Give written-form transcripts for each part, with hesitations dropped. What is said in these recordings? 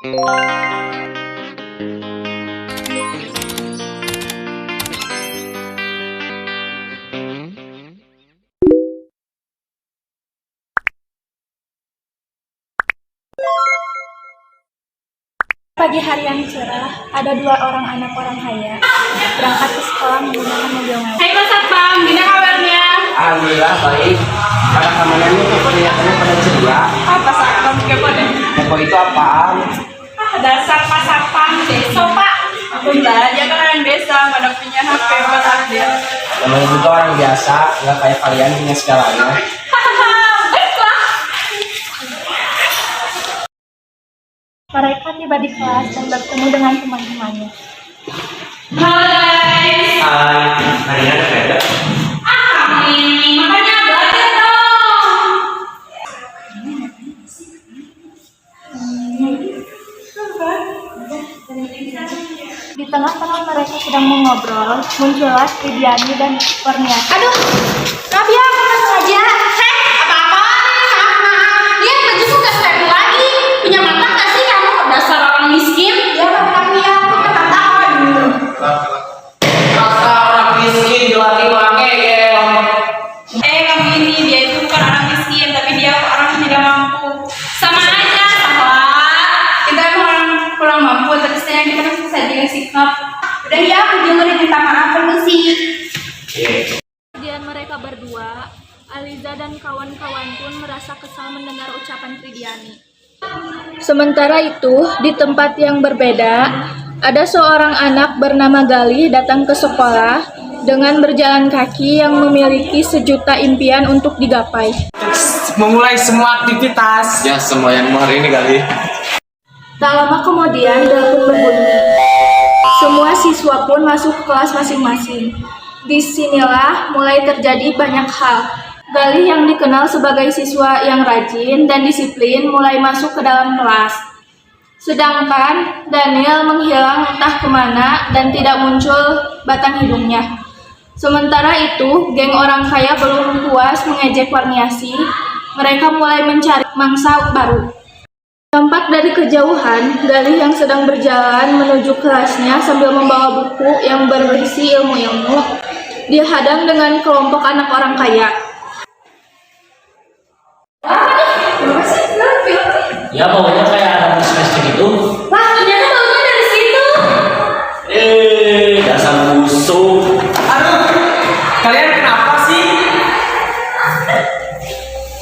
Pagi hari yang cerah, ada dua orang anak orang kaya berangkat ke sekolah menggunakan mobil mewah. Hai Mas Satpam, gimana kabarnya? Alhamdulillah baik. Pada keamanan itu kelihatannya pada ceria. Apa Satpam kepo deh? Kepo itu apaan? Dasar Pak Satpam desa Pak. Aku belajar kan orang desa, pada punya HP buat update. Namanya juga orang biasa, nggak kayak kalian punya segalanya. Baiklah. Mereka tiba di kelas dan bertemu dengan teman-temannya. Halo guys. Hari ini ada beda. Kamu ini makanya belajar dong. Di tengah-tengah mereka sedang mengobrol, muncullah Tridiani dan Warniati. Aduh, Rabia, bukan sengaja. Apa-apa? Maaf. Lihat bajuku gak seru lagi. Punya mata gak sih kamu? Dasar orang miskin. Ya, Rabia, punya mata dulu. Rasa orang miskin jualan wangi ya. Kamu ini dia itu bukan orang miskin, tapi dia orang yang tidak mampu. Sama aja, salah. Kita emang orang kurang mampu, tapi setidaknya kita masih bisa jaga sikap. Udah ya, aku juga minta maaf permisi. Kemudian mereka berdua, Aliza dan kawan-kawan pun merasa kesal mendengar ucapan Tridiani. Sementara itu, di tempat yang berbeda, ada seorang anak bernama Galih datang ke sekolah dengan berjalan kaki yang memiliki sejuta impian untuk digapai. Memulai semua aktivitas. Ya semua yang hari ini kali. Tak lama kemudian, bel pun berbunyi. Semua siswa pun masuk ke kelas masing-masing. Disinilah mulai terjadi banyak hal. Galih yang dikenal sebagai siswa yang rajin dan disiplin mulai masuk ke dalam kelas. Sedangkan Daniel menghilang entah kemana dan tidak muncul batang hidungnya. Sementara itu, geng orang kaya belum puas mengejek Warniasi. Mereka mulai mencari mangsa baru. Tampak dari kejauhan, Galih yang sedang berjalan menuju kelasnya sambil membawa buku yang berisi ilmu-ilmu, dihadang dengan kelompok anak orang kaya. Ya baunya kayak ada semester gitu. Wah, ternyata baunya dari situ. Dasar busuk. Aduh, kalian kenapa sih?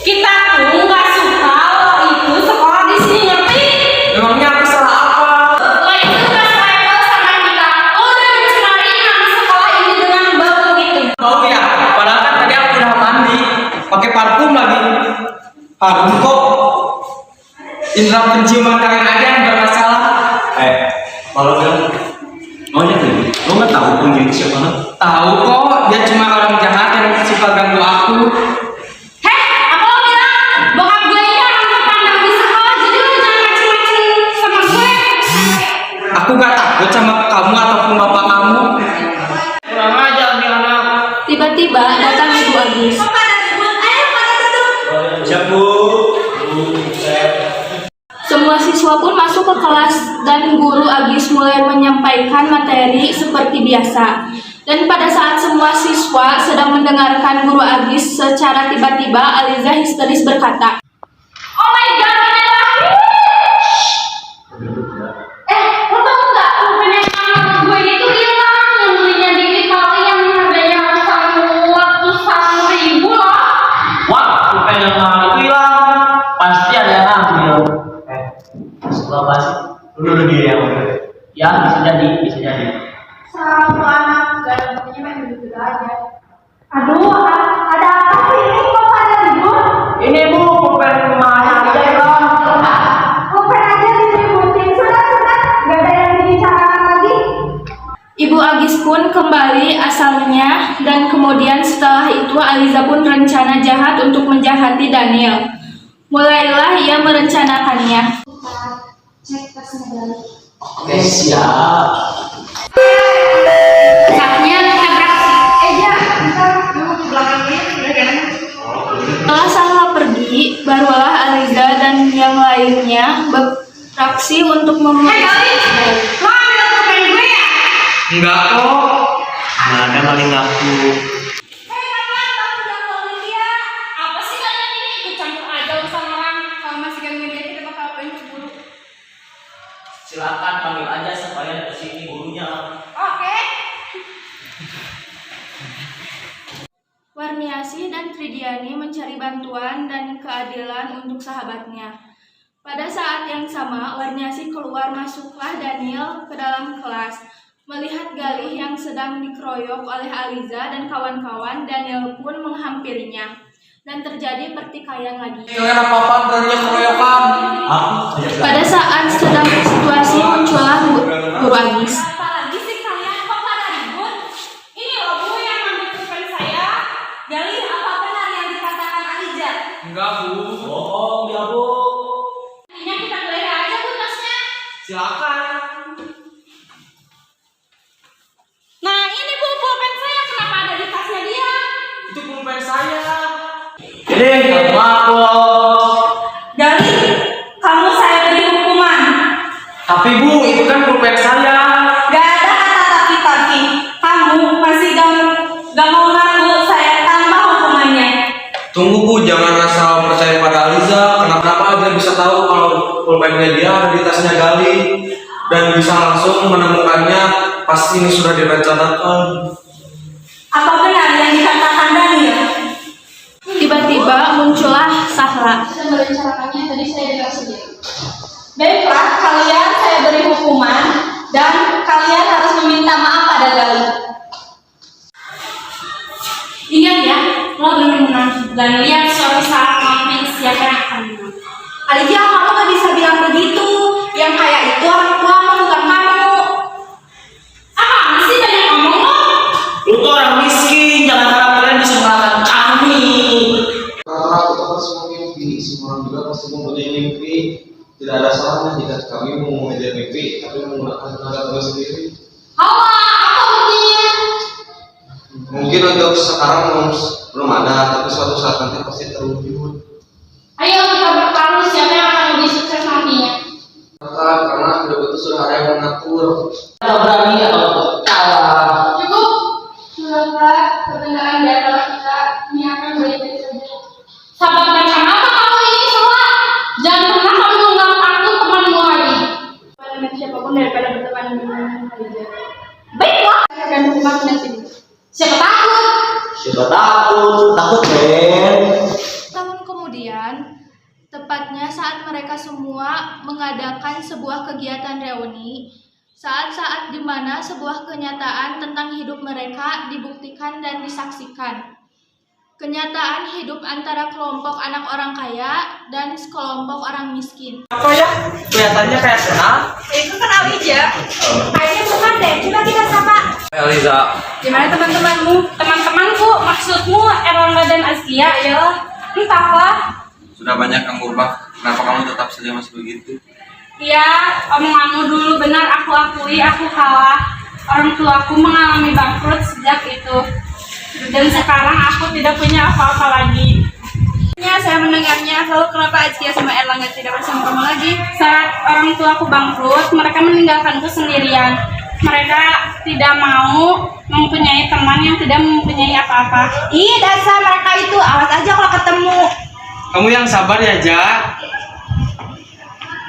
Kita tuh nggak suka lo itu sekolah di sini, ngerti? Memangnya aku salah apa? Lo itu nggak selevel sama kita. Lo udah mencemari nama sekolah ini dengan bau gitu. Bau ya? Padahal kan tadi aku udah mandi, pakai parfum lagi. Harum kok. Indra penciuman kalian aja yang bermasalah. Kalau bilang, oh ya nih, lo nggak tahu pengguna siapa? Tahu kok, dia cuma orang jahat yang suka ganggu aku. Apa lo bilang? Bokap gue ini orang terpandang di sekolah, jadi lo jangan macem-macem sama gue. Aku gak takut sama kamu ataupun bapak kamu. Kurang aja nih anak. Tiba-tiba datang Ibu Agis. Ayo pada duduk. Siap bu. Semua siswa pun masuk ke kelas dan guru Agis mulai menyampaikan materi seperti biasa. Dan pada saat semua siswa sedang mendengarkan guru Agis, secara tiba-tiba Aliza histeris berkata, Oh my god, ini lagi. Lo tau gak? Rupanya anak gue itu hilang. Yang belinya di Itali yang harganya ratusan ribu loh. Wah, rupanya malu hilang. Pasti ada yang ambil. Setelah pas, dulu diri yang ya bisa jadi, bisa jadi. Satu anak gak ada buktinya main gitu aja. Aduh, ada apa sih ini? Kok pada ribut? Ini bu, pulpen rumahnya aja ya. Pulpen aja diributin. Sudah, gak ada yang dibicarakan lagi. Ibu Agis pun kembali asalnya dan kemudian setelah itu Aliza pun rencana jahat untuk menjahati Daniel. Mulailah ia merencanakannya. Cek tasnya balik. Oke, siap. Saatnya kita beraksi. Ya, kita duduk di belakangnya. Udah kan? Setelah Salma pergi, barulah Aliza dan yang lainnya fraksi untuk Hei memutus. Gali, lo ambil pulpen gue ya? Enggak kok. Nggak ada maling aku. Hei kalian, tolong jangan gangguin dia. Apa sih kalian ini ikut campur aja urusan orang? Kalau masih gangguin dia kita bakal apain cemburu? Silakan panggil aja supaya kesini gurunya. Oke. Warmiasih dan Tridiani mencari bantuan dan keadilan untuk sahabatnya. Pada saat yang sama, Warmiasih keluar, masuklah Daniel ke dalam kelas. Melihat Galih yang sedang dikeroyok oleh Aliza dan kawan-kawan, Daniel pun menghampirinya. Dan terjadi pertikaian lagi. Kalian apa-apaan berani keroyokan? Pada saat sedang situasi, muncullah Guru Agis. Apalagi sih kalian kok pada ribut? Ini loh Bu yang ngambil pulpen saya. Gali, apa benar yang dikatakan Aliza? Enggak, Bu. Bohong dia, Bu. Intinya kita geledah aja Bu tasnya. Silakan. Nah ini Bu pulpen saya, kenapa ada di tasnya dia? Itu pulpen saya. Ini maaf loh. Gali, kamu saya beri hukuman. Tapi Bu, itu kan pulpen saya. Gak ada kata tapi. Kamu masih gak mau ngaku, saya tambah hukumannya. Tunggu Bu, jangan asal percaya pada Aliza. Kenapa dia bisa tahu kalau pulpennya dia ada di tasnya Gali dan bisa langsung menemukannya? Pasti ini sudah direncanakan. Apa benar yang dikatakan Daniel? Tiba-tiba muncullah Sahra. Saya merencanakannya tadi saya dengar sendiri. Baiklah, kalian saya beri hukuman dan kalian harus meminta maaf pada Gali. Ingat ya, lo belum menang dan lihat suatu saat nanti siapa yang akan menang. Alicia, kamu gak bisa bilang begitu. Yang kayak itu orang tuamu bukan kamu. Ah, masih banyak ngomong lo. Lu tuh orang miskin, jangan harap kalian bisa mengalahkan kami. Rata-rata kita kan semua mimpi, semua orang juga pasti mempunyai mimpi. Tidak ada salahnya jika kami mau mengejar mimpi, tapi menggunakan tenaga kami sendiri. Hawa, apa buktinya? Mungkin untuk sekarang belum ada, tapi suatu saat nanti pasti terwujud. Ayo kita bertarung siapa yang akan lebih sukses nantinya. Karena hidup itu sudah ada yang mengatur. Kita berani atau kalah. Cukup. Semoga kebenaran di antara kita ini akan baik-baik saja. Sahabat macam apa kamu ini semua? Jangan pernah kamu menganggap aku temanmu lagi. Dengan siapapun daripada berteman dengan Aliza. Baiklah, Dan hukuman nanti. siapa takut? Siapa takut men. Tahun kemudian, tepatnya saat mereka semua mengadakan sebuah kegiatan reuni, saat-saat di mana sebuah kenyataan tentang hidup mereka dibuktikan dan disaksikan. Kenyataan hidup antara kelompok anak orang kaya dan sekelompok orang miskin. Apa ya? Kelihatannya kayak kenal. Itu kan Aliza. Kayaknya bukan deh, coba kita sapa. Eliza. Gimana teman-temanmu? Teman-temanku, maksudmu Erlangga dan Asia, ya? Entahlah. Sudah banyak yang berubah, kenapa kamu tetap saja masih begitu? Iya, omonganmu dulu benar, aku akui aku kalah. Orang tuaku mengalami bangkrut sejak itu. Dan sekarang aku tidak punya apa-apa lagi. Ya, saya mendengarnya, lalu kenapa Asia sama Erlangga tidak bersama kamu lagi? Saat orang tuaku bangkrut, mereka meninggalkanku sendirian. Mereka tidak mau mempunyai teman yang tidak mempunyai apa-apa. Ih, dasar mereka itu, awas aja kalau ketemu. Kamu yang sabar ya, Ja.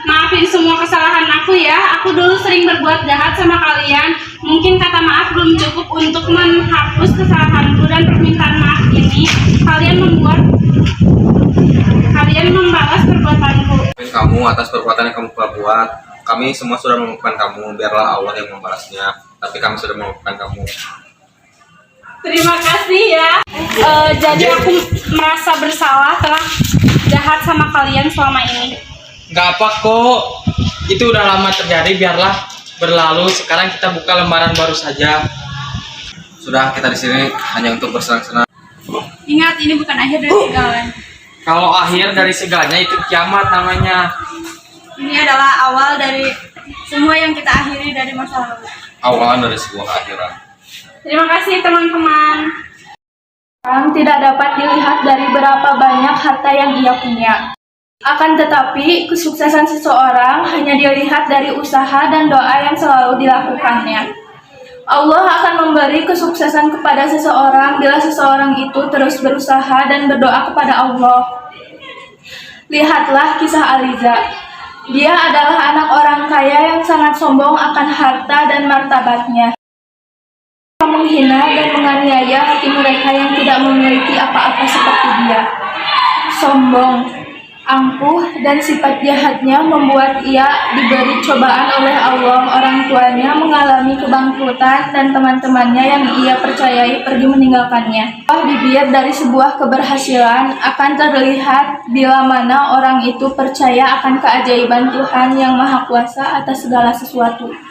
Maafin semua kesalahan aku ya. Aku dulu sering berbuat jahat sama kalian. Mungkin kata maaf belum cukup untuk menghapus kesalahanku dan permintaan maaf ini. Kalian membalas perbuatanku. Kamu atas perbuatan yang kamu perbuat, kami semua sudah memaafkan kamu, biarlah Allah yang membalasnya. Tapi kami sudah memaafkan kamu. Terima kasih ya. Jadi aku merasa bersalah telah jahat sama kalian selama ini. Gak apa kok. Itu udah lama terjadi, biarlah berlalu. Sekarang kita buka lembaran baru saja. Sudah, kita di sini hanya untuk bersenang-senang. Ingat, ini bukan akhir dari segalanya. Kalau akhir dari segalanya itu kiamat namanya. Ini adalah awal dari semua yang kita akhiri dari masa lalu. Awalan dari sebuah akhiran. Terima kasih teman-teman. Orang tidak dapat dilihat dari berapa banyak harta yang ia punya. Akan tetapi, kesuksesan seseorang hanya dilihat dari usaha dan doa yang selalu dilakukannya. Allah akan memberi kesuksesan kepada seseorang bila seseorang itu terus berusaha dan berdoa kepada Allah. Lihatlah kisah Aliza. Dia adalah anak orang kaya yang sangat sombong akan harta dan martabatnya. Menghina dan menganiaya hati mereka yang tidak memiliki apa-apa seperti dia. Sombong, angkuh, dan sifat jahatnya membuat ia diberi cobaan oleh Allah. Orang tuanya mengalami kebangkrutan dan teman-temannya yang ia percayai pergi meninggalkannya. Bibir dari sebuah keberhasilan akan terlihat bila mana orang itu percaya akan keajaiban Tuhan yang Maha Kuasa atas segala sesuatu.